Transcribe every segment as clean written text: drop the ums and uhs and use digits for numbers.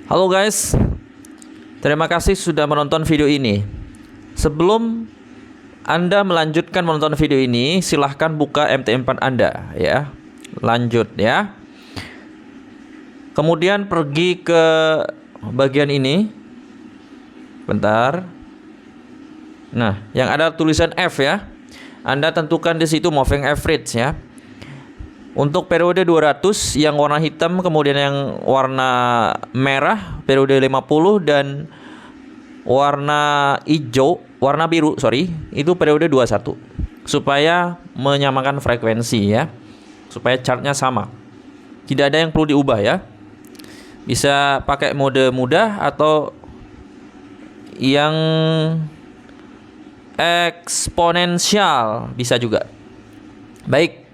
Halo guys, terima kasih sudah menonton video ini. Sebelum Anda melanjutkan menonton video ini, silahkan buka MT4 Anda ya. Lanjut ya. Kemudian pergi ke bagian ini. Bentar. Nah, yang ada tulisan F ya. Anda tentukan di situ moving average ya. Untuk periode 200 yang warna hitam, kemudian yang warna merah periode 50, dan warna biru itu periode 21. Supaya menyamakan frekuensi ya. Supaya chartnya sama. Tidak ada yang perlu diubah ya. Bisa pakai mode mudah atau yang eksponensial bisa juga. Baik.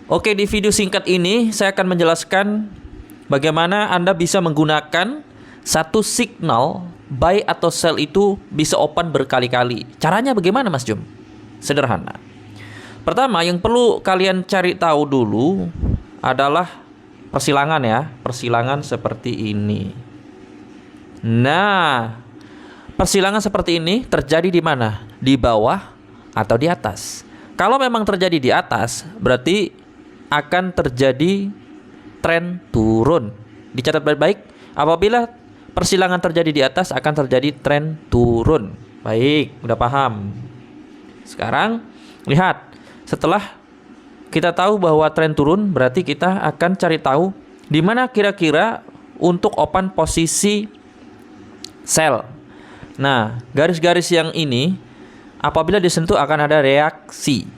Oke, di video singkat ini saya akan menjelaskan bagaimana Anda bisa menggunakan satu signal buy atau sell itu bisa open berkali-kali. Caranya bagaimana Mas Jum? Sederhana. Pertama, yang perlu kalian cari tahu dulu adalah persilangan ya. Persilangan seperti ini. Nah, persilangan seperti ini terjadi di mana? Di bawah atau di atas? Kalau memang terjadi di atas, berarti akan terjadi tren turun. Dicatat baik-baik. Apabila persilangan terjadi di atas, akan terjadi tren turun. Baik, udah paham. Sekarang lihat, setelah kita tahu bahwa tren turun, berarti kita akan cari tahu di mana kira-kira untuk open posisi sell. Nah, garis-garis yang ini apabila disentuh akan ada reaksi.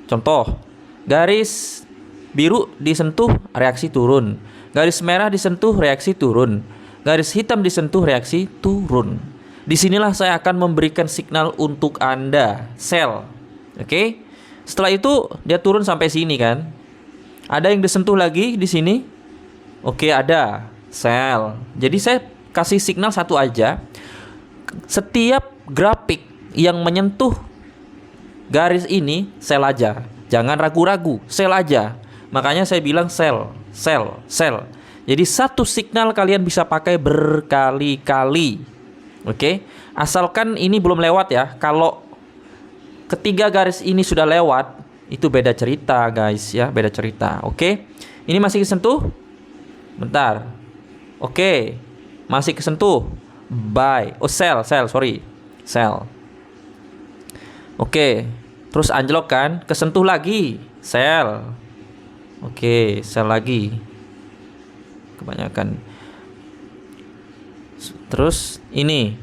Contoh, garis biru disentuh, reaksi turun. Garis merah disentuh, reaksi turun. Garis hitam disentuh, reaksi turun. Disinilah saya akan memberikan signal untuk Anda sell. Oke? Setelah itu dia turun sampai sini kan? Ada yang disentuh lagi di sini? Oke, ada sell. Jadi saya kasih signal satu aja. Setiap grafik yang menyentuh garis ini sell aja. Jangan ragu-ragu, sell aja. Makanya saya bilang sell. Jadi satu signal kalian bisa pakai berkali-kali. Oke? Asalkan ini belum lewat ya. Kalau ketiga garis ini sudah lewat, itu beda cerita guys ya, beda cerita. Oke? Ini masih kesentuh? Bentar. Oke. Masih kesentuh. Buy. Oh, sell. Sell. Oke. Terus anjlok kan? Kesentuh lagi. Sell. Oke, sell lagi. Kebanyakan. Terus ini.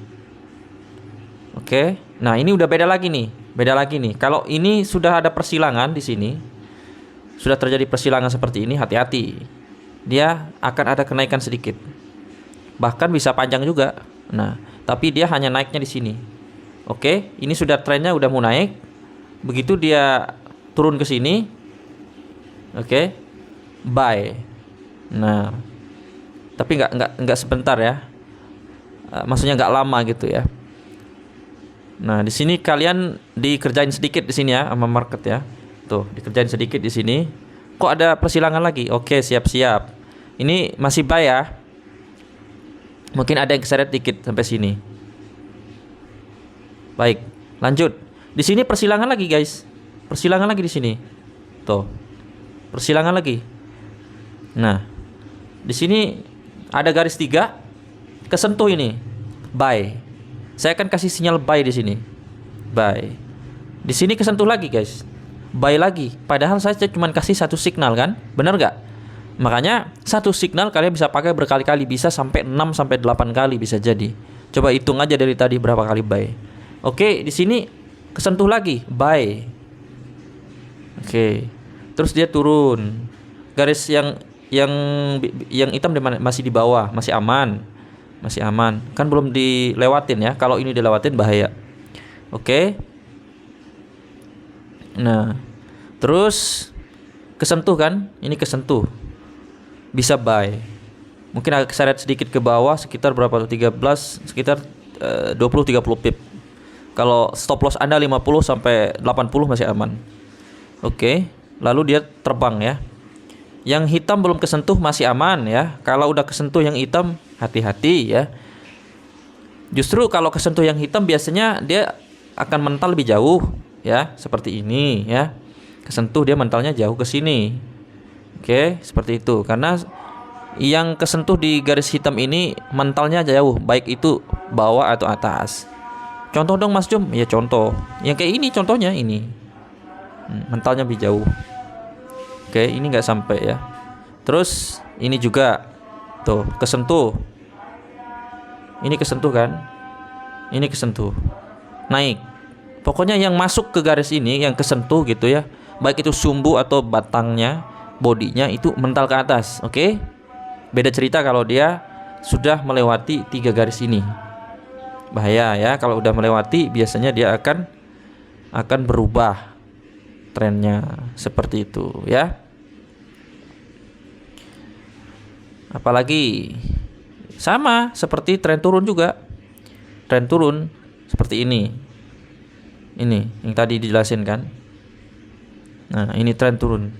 Oke. Nah, ini udah beda lagi nih. Kalau ini sudah ada persilangan di sini, sudah terjadi persilangan seperti ini, hati-hati. Dia akan ada kenaikan sedikit. Bahkan bisa panjang juga. Nah, tapi dia hanya naiknya di sini. Oke, ini sudah trennya udah mau naik. Begitu dia turun ke sini, oke, buy. Nah, tapi nggak sebentar ya. Maksudnya nggak lama gitu ya. Nah, di sini kalian dikerjain sedikit di sini ya sama market ya. Tuh, dikerjain sedikit di sini. Kok ada persilangan lagi? Oke, siap-siap. Ini masih buy ya. Mungkin ada yang keseret dikit sampai sini. Baik, lanjut. Di sini persilangan lagi, guys. Persilangan lagi di sini. Tuh. Persilangan lagi. Nah, di sini ada garis 3 kesentuh ini. Buy. Saya akan kasih sinyal buy di sini. Buy. Di sini kesentuh lagi, guys. Buy lagi. Padahal saya cuma kasih satu signal kan? Benar nggak? Makanya satu signal kalian bisa pakai berkali-kali, bisa sampai 6 sampai 8 kali bisa jadi. Coba hitung aja dari tadi berapa kali buy. Oke, di sini kesentuh lagi, buy. Oke. Terus dia turun. Garis yang hitam masih di bawah, masih aman. Kan belum dilewatin ya. Kalau ini dilewatin bahaya. Oke. Nah, terus kesentuh kan? Ini kesentuh. Bisa buy. Mungkin agak keseret sedikit ke bawah, sekitar berapa tuh? 13, sekitar 20-30 pip. Kalau stop loss Anda 50 sampai 80 masih aman. Oke. Lalu dia terbang ya. Yang hitam belum kesentuh masih aman ya. Kalau udah kesentuh yang hitam, hati-hati ya. Justru kalau kesentuh yang hitam biasanya dia akan mental lebih jauh ya, seperti ini ya. Kesentuh dia mentalnya jauh ke sini. Oke, seperti itu. Karena yang kesentuh di garis hitam ini mentalnya jauh, baik itu bawah atau atas. Contoh dong Mas Jum. Ya contoh. Yang kayak ini contohnya ini. Mentalnya lebih jauh. Oke, ini nggak sampai ya. Terus ini juga tuh kesentuh. Ini kesentuh kan? Ini kesentuh. Naik. Pokoknya yang masuk ke garis ini, yang kesentuh gitu ya, baik itu sumbu atau batangnya, bodinya itu mental ke atas. Oke? Beda cerita kalau dia sudah melewati 3 garis ini. Bahaya ya, kalau udah melewati biasanya dia akan berubah trennya seperti itu ya. Apalagi sama seperti tren turun juga. Tren turun seperti ini. Ini yang tadi dijelasin kan. Nah, ini tren turun.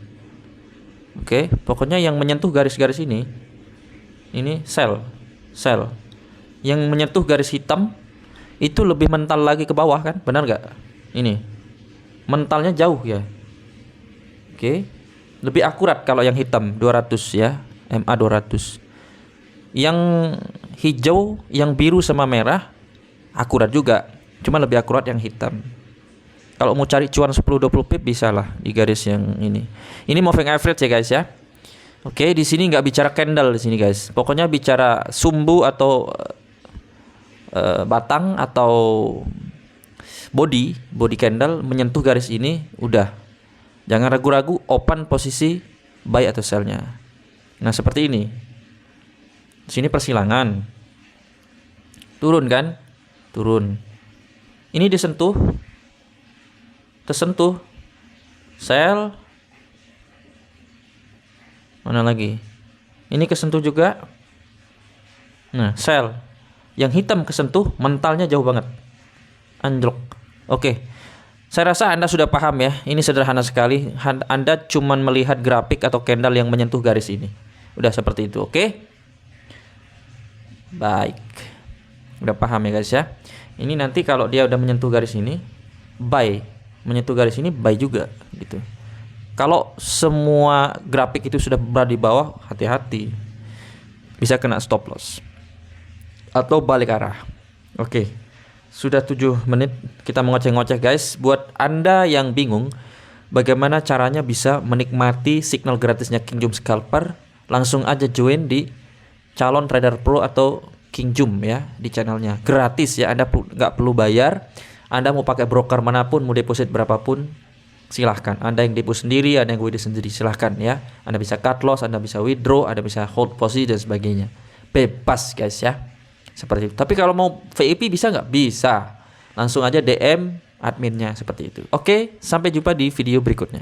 Oke, pokoknya yang menyentuh garis-garis ini sell. Yang menyentuh garis hitam itu lebih mental lagi ke bawah kan? Benar gak? Ini mentalnya jauh ya. Oke, lebih akurat kalau yang hitam 200 ya, MA 200. Yang hijau, yang biru sama merah akurat juga, cuma lebih akurat yang hitam. Kalau mau cari cuan 10-20 pip bisa lah di garis yang ini. Ini moving average ya guys ya. Oke, di sini nggak bicara candle di sini guys. Pokoknya bicara sumbu atau batang atau body candle menyentuh garis ini udah. Jangan ragu-ragu, open posisi buy atau sell-nya. Nah, seperti ini. Di sini persilangan. Turun kan? Turun. Ini disentuh. Tersentuh. Sell. Mana lagi? Ini kesentuh juga. Nah, sell. Yang hitam kesentuh, mentalnya jauh banget. Anjlok. Oke. Saya rasa Anda sudah paham ya. Ini sederhana sekali. Anda cuman melihat grafik atau candle yang menyentuh garis ini. Udah seperti itu, oke? Baik. Udah paham ya guys ya. Ini nanti kalau dia udah menyentuh garis ini, buy. Menyentuh garis ini buy juga gitu. Kalau semua grafik itu sudah berada di bawah, hati-hati. Bisa kena stop loss. Atau balik arah. Oke. Sudah 7 menit kita mengoceh-ngoceh guys. Buat Anda yang bingung bagaimana caranya bisa menikmati signal gratisnya King Jum Scalper, langsung aja join di Calon Trader Pro atau King Jum ya di channelnya. Gratis ya, Anda nggak perlu bayar. Anda mau pakai broker manapun, mau deposit berapapun, silahkan. Anda yang deposit sendiri, ada yang withdraw sendiri, silahkan ya. Anda bisa cut loss, Anda bisa withdraw, Anda bisa hold posisi dan sebagainya. Bebas guys ya. Seperti itu. Tapi kalau mau VIP bisa nggak? Bisa. Langsung aja DM adminnya seperti itu. Oke, sampai jumpa di video berikutnya.